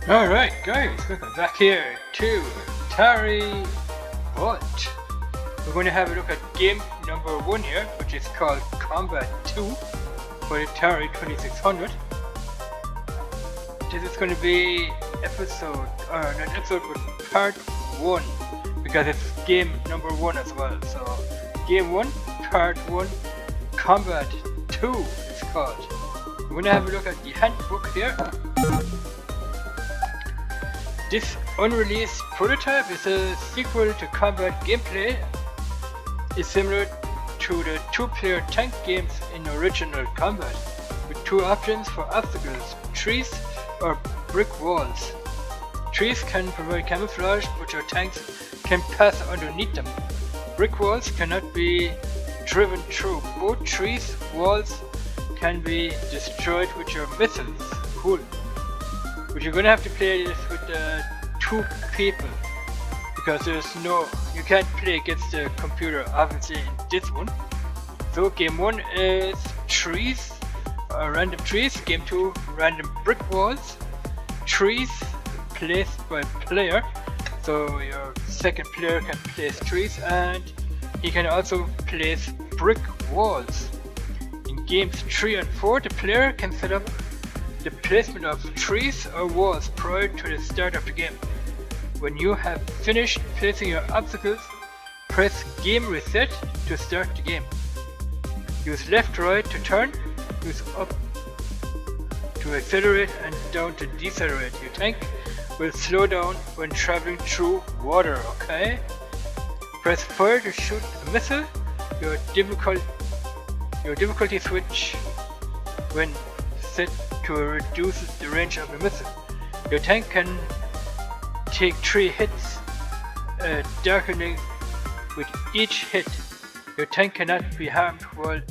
Alright guys, welcome back here to Atari Vault. We're going to have a look at game number 1 here, which is called Combat 2 for the Atari 2600. This is going to be part 1, because it's game number 1 as well. So game 1, part 1, Combat 2 it's called. We're going to have a look at the handbook here. This unreleased prototype is a sequel to combat gameplay. It's similar to the two-player tank games in original combat, with two options for obstacles: trees or brick walls. Trees can provide camouflage, but your tanks can pass underneath them. Brick walls cannot be driven through. Both trees walls can be destroyed with your missiles. Cool. But you're gonna have to play this with 2 people, because you can't play against the computer obviously in this one. So game 1 is trees, random trees. Game 2, random brick walls. Trees placed by player, so your second player can place trees, and he can also place brick walls. In games 3 and 4, the player can set up the placement of trees or walls prior to the start of the game. When you have finished placing your obstacles, press game reset to start the game. Use left right to turn, use up to accelerate and down to decelerate. Your tank will slow down when traveling through water, okay? Press fire to shoot a missile. Your difficulty switch when set to reduce the range of a missile. Your tank can take 3 hits, darkening with each hit. Your tank cannot be harmed while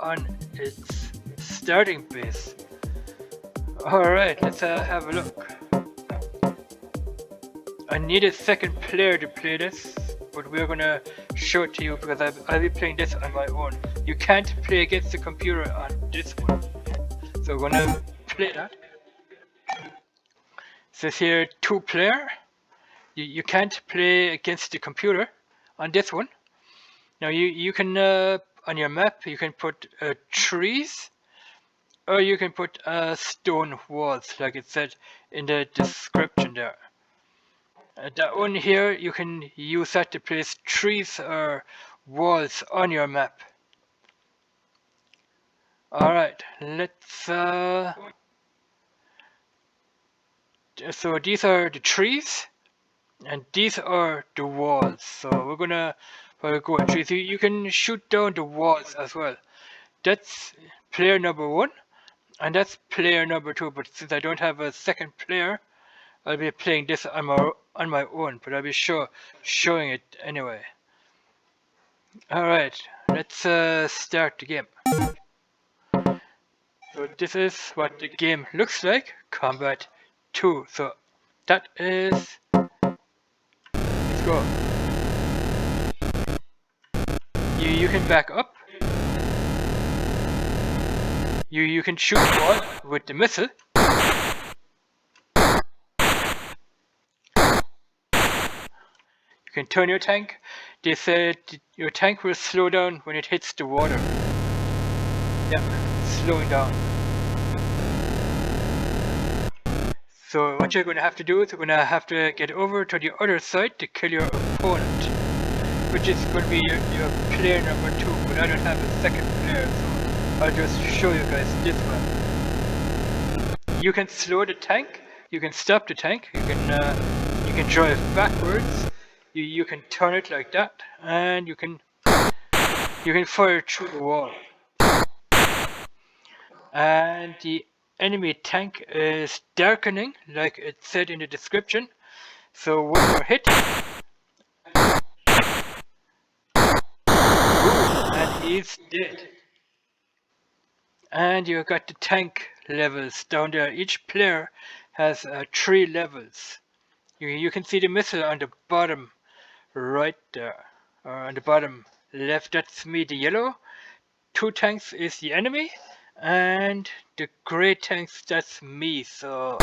on its starting base. Alright, let's have a look. I need a second player to play this, but we're gonna show it to you because I'll be playing this on my own. You can't play against the computer on this one. So we're gonna play that. It says here 2 player. You can't play against the computer on this one. Now you can on your map you can put trees, or you can put stone walls, like it said in the description there. That one here, you can use that to place trees or walls on your map. Alright, let's so these are the trees and these are the walls. So we're gonna go at trees. You can shoot down the walls as well. That's player number 1 and that's player number 2, but since I don't have a second player, I'll be playing this on my own, but I'll be showing it anyway. Alright, let's start the game. So this is what the game looks like, Combat 2. So that is, let's go. You can back up. You can shoot the wall with the missile. You can turn your tank. They said your tank will slow down when it hits the water. Yeah, slowing down. So what you're going to have to do is you're going to have to get over to the other side to kill your opponent, which is going to be your player number 2, but I don't have a second player, so I'll just show you guys this one. You can slow the tank, you can stop the tank, you can drive backwards, you can turn it like that, and you can fire through the wall. And the enemy tank is darkening, like it said in the description. So one more hit, and he's dead. And you got the tank levels down there. Each player has 3 levels. You can see the missile on the bottom right there, or on the bottom left. That's me, the yellow. 2 tanks is the enemy, and the gray tanks, that's me. So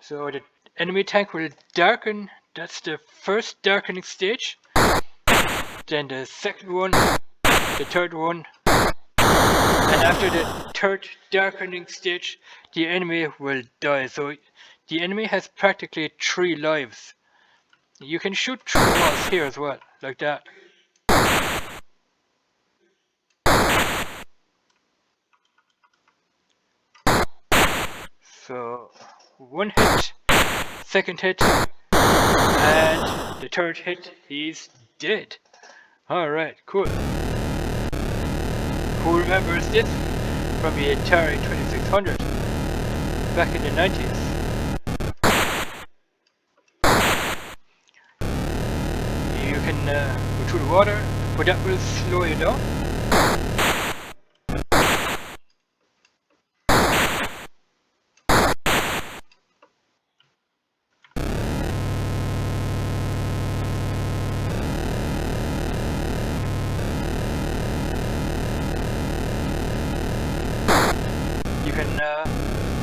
So the enemy tank will darken. That's the first darkening stage. Then the second one, the third one, and after the third darkening stage, the enemy will die. So the enemy has practically 3 lives. You can shoot through the walls here as well, like that. So 1 hit, second hit, and the third hit, he's dead. Alright, cool. Who remembers this from the Atari 2600 back in the 90s? You can go through the water, but that will slow you down.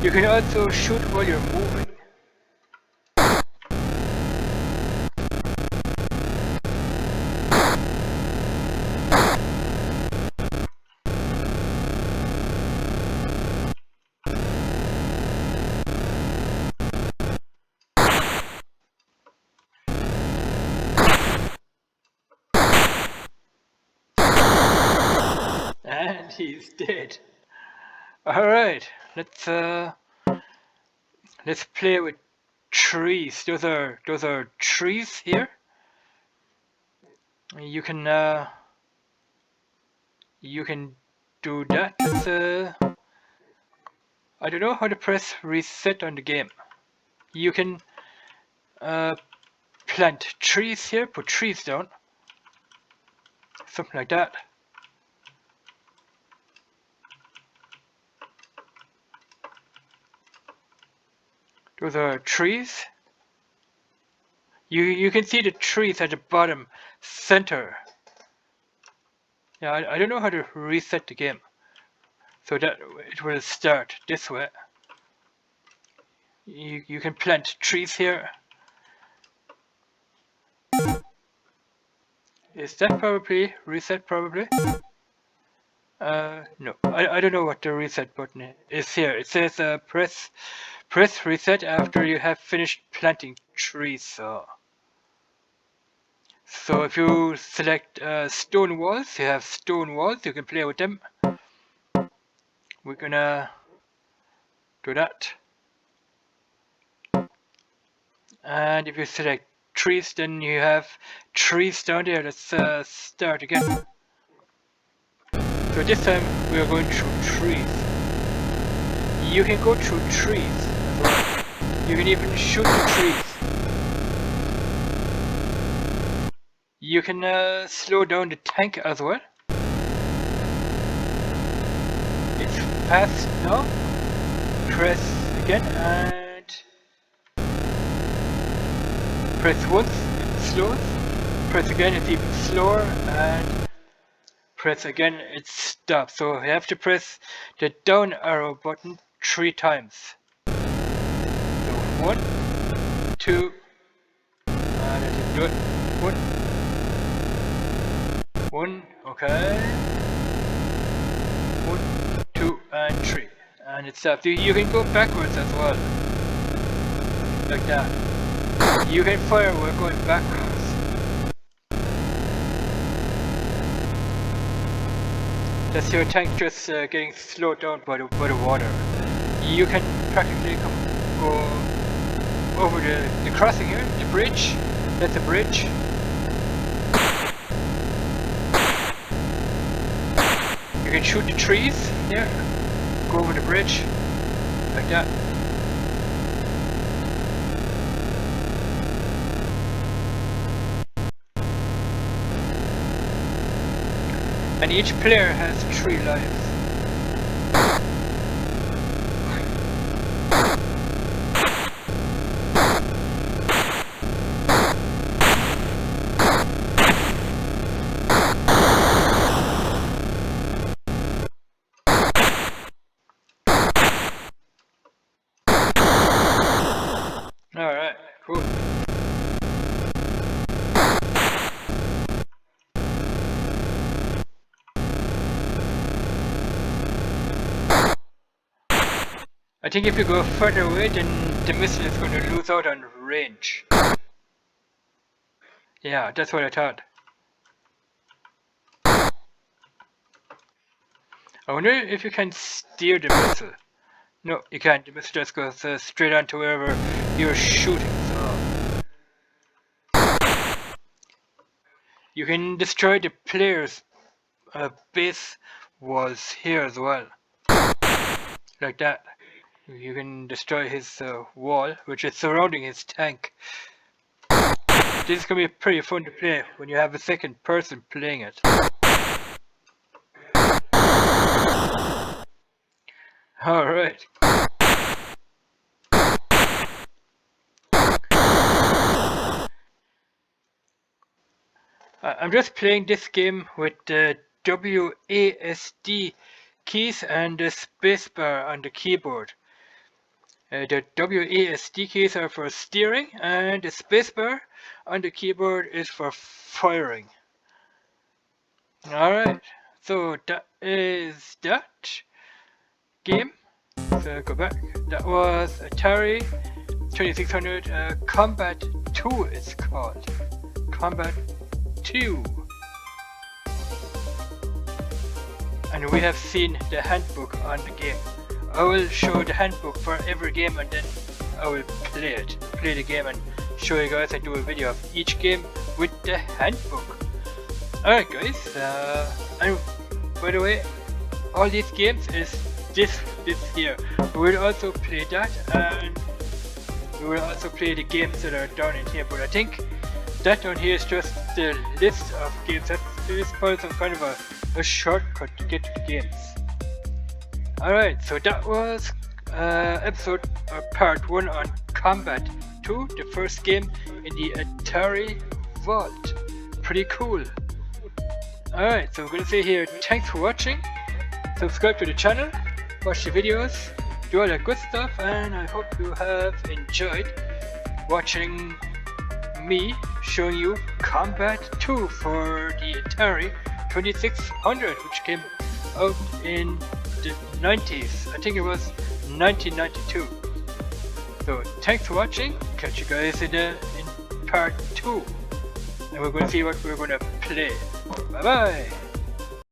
You can also shoot while you're moving. And he's dead. Alright, let's play with trees. Those are trees here. You can do that. I don't know how to press reset on the game. You can plant trees here, put trees down, something like that. Those are trees. You can see the trees at the bottom center. Yeah, I don't know how to reset the game, so that it will start this way. You can plant trees here. Is that probably reset? Probably. No, I don't know what the reset button is here. It says press reset after you have finished planting trees. So if you select stone walls, you have stone walls. You can play with them. We're gonna do that. And if you select trees, then you have trees down there. Let's start again. So this time we are going through trees. You can go through trees as well. You can even shoot the trees. You can slow down the tank as well. It's fast now. Press again and press once, it slows. Press again, it's even slower, and press again, it stops. So you have to press the down arrow button 3 times. So 1, 2, and let it do it. 1, okay. 1, 2, and 3, and it stops. You can go backwards as well, like that. You can fire while going backwards. That's your tank just getting slowed down by the water. You can practically go over the crossing here, the bridge. That's a bridge. You can shoot the trees here. Go over the bridge, like that. And each player has 3 lives. I think if you go further away, then the missile is going to lose out on range. Yeah, that's what I thought. I wonder if you can steer the missile. No, you can't. The missile just goes straight on to wherever you're shooting. So you can destroy the player's base walls here as well, like that. You can destroy his wall, which is surrounding his tank. This is gonna be pretty fun to play when you have a second person playing it. Alright. I'm just playing this game with the WASD keys and the spacebar on the keyboard. The WASD keys are for steering and the spacebar on the keyboard is for firing. Alright, so that is that game. So go back. That was Atari 2600 Combat 2 it's called. Combat 2. And we have seen the handbook on the game. I will show the handbook for every game and then I will play the game and show you guys and do a video of each game with the handbook. Alright guys, and by the way, all these games is this here. We will also play that and we will also play the games that are down in here, but I think that down here is just the list of games. That is probably some kind of a shortcut to get to the games. Alright, so that was episode or part 1 on Combat 2, the first game in the Atari Vault. Pretty cool. Alright, so I'm gonna say here, thanks for watching, subscribe to the channel, watch the videos, do all that good stuff, and I hope you have enjoyed watching me showing you Combat 2 for the Atari 2600, which came out in the 90s. I think it was 1992. So thanks for watching, catch you guys in part 2, and we're going to see what we're going to play. Bye bye!